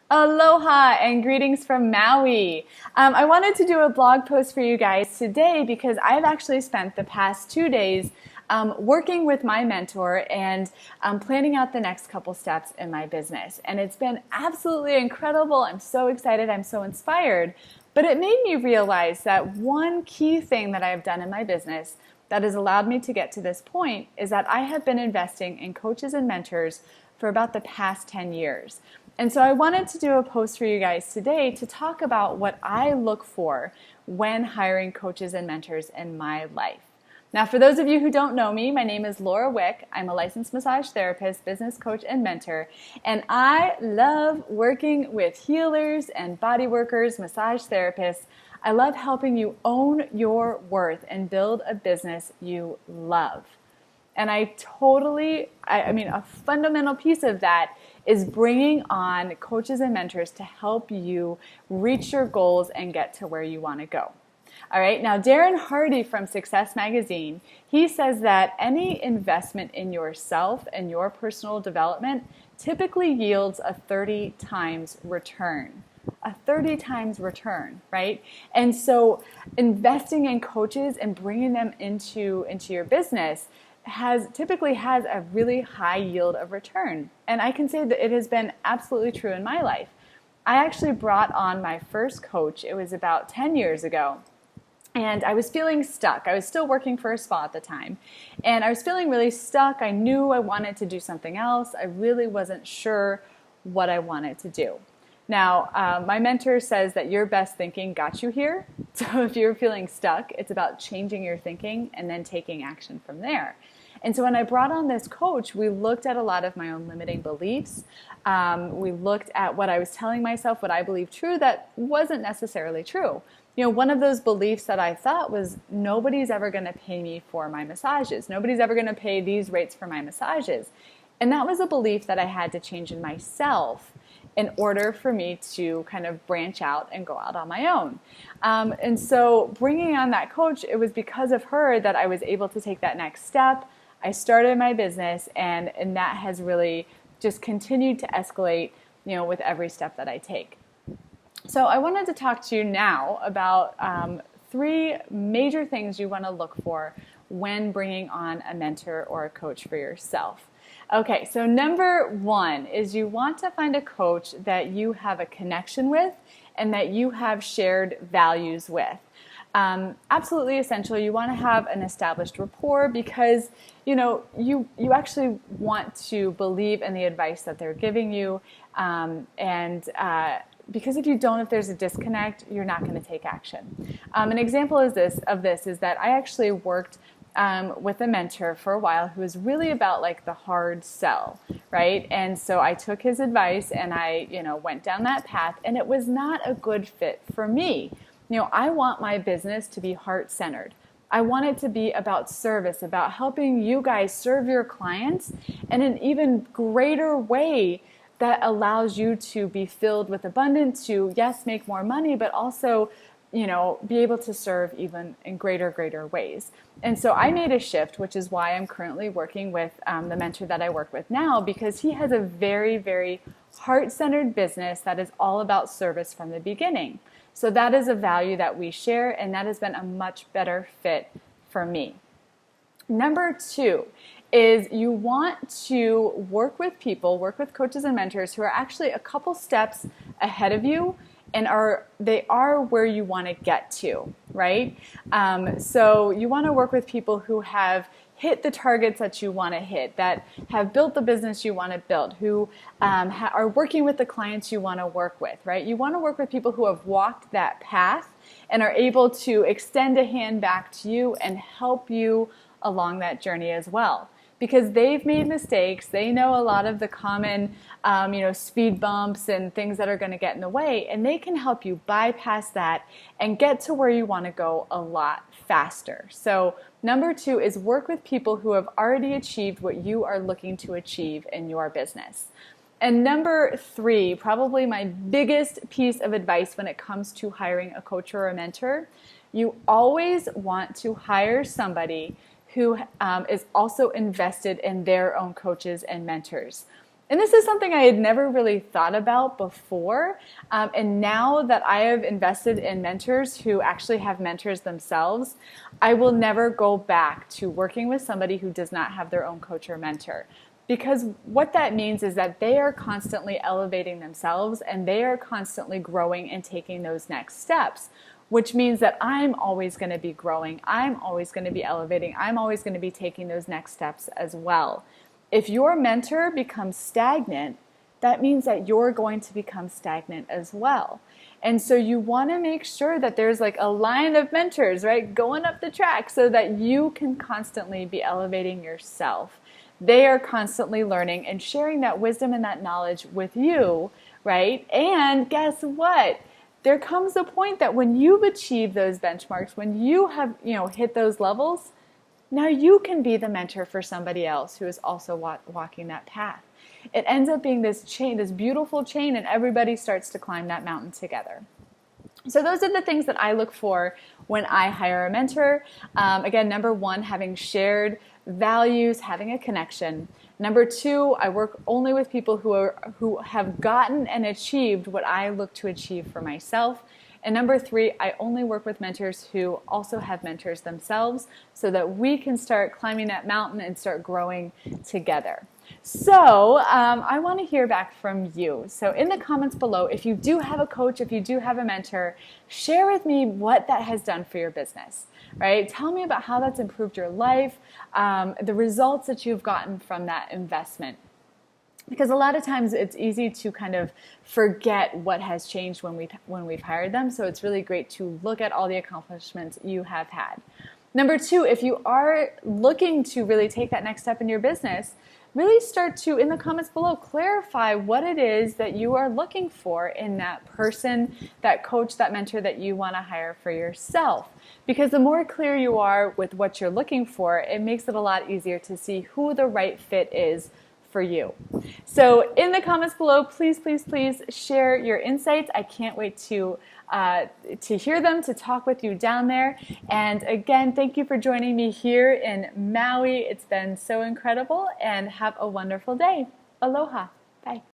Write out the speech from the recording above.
Aloha and greetings from Maui. I wanted to do a blog post for you guys today because I've actually spent the past 2 days working with my mentor and planning out the next couple steps in my business. And it's been absolutely incredible. I'm so excited. I'm so inspired. But it made me realize that one key thing that I've done in my business that has allowed me to get to this point is that I have been investing in coaches and mentors for about the past 10 years. And so I wanted to do a post for you guys today to talk about what I look for when hiring coaches and mentors in my life. Now, for those of you who don't know me, my name is Laura Wick. I'm a licensed massage therapist, business coach, and mentor. And I love working with healers and body workers, massage therapists. I love helping you own your worth and build a business you love. And a fundamental piece of that is bringing on coaches and mentors to help you reach your goals and get to where you want to go. All right, now Darren Hardy from Success Magazine, he says that any investment in yourself and your personal development typically yields a 30 times return. A 30 times return, right? And so investing in coaches and bringing them into your business typically has a really high yield of return. And I can say that it has been absolutely true in my life. I actually brought on my first coach, it was about 10 years ago, and I was feeling stuck. I was still working for a spa at the time, and I was feeling really stuck. I knew I wanted to do something else. I really wasn't sure what I wanted to do. Now, my mentor says that your best thinking got you here. So if you're feeling stuck, it's about changing your thinking and then taking action from there. And so when I brought on this coach, we looked at a lot of my own limiting beliefs. We looked at what I was telling myself, what I believed true that wasn't necessarily true. You know, one of those beliefs that I thought was nobody's ever going to pay me for my massages. Nobody's ever going to pay these rates for my massages. And that was a belief that I had to change in myself in order for me to kind of branch out and go out on my own. And so bringing on that coach, it was because of her that I was able to take that next step. I started my business, and that has really just continued to escalate, with every step that I take. So I wanted to talk to you now about 3 major things you want to look for when bringing on a mentor or a coach for yourself. Okay, so number 1 is you want to find a coach that you have a connection with and that you have shared values with. Absolutely essential. You want to have an established rapport because, you actually want to believe in the advice that they're giving you. Because if there's a disconnect, you're not going to take action. An example of this is that I actually worked with a mentor for a while who was really about like the hard sell, right? And so I took his advice and I, went down that path, and it was not a good fit for me. I want my business to be heart-centered. I want it to be about service, about helping you guys serve your clients in an even greater way that allows you to be filled with abundance, to, yes, make more money, but also be able to serve even in greater ways. And so I made a shift, which is why I'm currently working with the mentor that I work with now, because he has a very, very heart-centered business that is all about service from the beginning. So that is a value that we share, and that has been a much better fit for me. Number 2 is you want to work with coaches and mentors who are actually a couple steps ahead of you and they are where you want to get to, right? So you want to work with people who have hit the targets that you want to hit, that have built the business you want to build, who are working with the clients you want to work with, right? You want to work with people who have walked that path and are able to extend a hand back to you and help you along that journey as well. Because they've made mistakes, they know a lot of the common, speed bumps and things that are going to get in the way, and they can help you bypass that and get to where you want to go a lot faster. So number 2 is work with people who have already achieved what you are looking to achieve in your business. And number 3, probably my biggest piece of advice when it comes to hiring a coach or a mentor, you always want to hire somebody who is also invested in their own coaches and mentors. And this is something I had never really thought about before. And now that I have invested in mentors who actually have mentors themselves, I will never go back to working with somebody who does not have their own coach or mentor. Because what that means is that they are constantly elevating themselves and they are constantly growing and taking those next steps, which means that I'm always going to be growing. I'm always going to be elevating. I'm always going to be taking those next steps as well. If your mentor becomes stagnant, that means that you're going to become stagnant as well. And so you want to make sure that there's like a line of mentors, right, going up the track so that you can constantly be elevating yourself. They are constantly learning and sharing that wisdom and that knowledge with you, right? And guess what? There comes a point that when you've achieved those benchmarks, when you have, hit those levels, now you can be the mentor for somebody else who is also walking that path. It ends up being this chain, this beautiful chain, and everybody starts to climb that mountain together. So those are the things that I look for when I hire a mentor. Again, number one, having shared values, having a connection. Number two, I work only with people who have gotten and achieved what I look to achieve for myself. And number three, I only work with mentors who also have mentors themselves so that we can start climbing that mountain and start growing together. So I want to hear back from you. So in the comments below, if you do have a coach, if you do have a mentor, share with me what that has done for your business, right? Tell me about how that's improved your life, the results that you've gotten from that investment. Because a lot of times it's easy to kind of forget what has changed when we've hired them. So it's really great to look at all the accomplishments you have had. Number two, if you are looking to really take that next step in your business, really start to, in the comments below, clarify what it is that you are looking for in that person, that coach, that mentor that you want to hire for yourself. Because the more clear you are with what you're looking for, it makes it a lot easier to see who the right fit is for you. So in the comments below, please, please, please share your insights. I can't wait to hear them, to talk with you down there. And again, thank you for joining me here in Maui. It's been so incredible, and have a wonderful day. Aloha. Bye.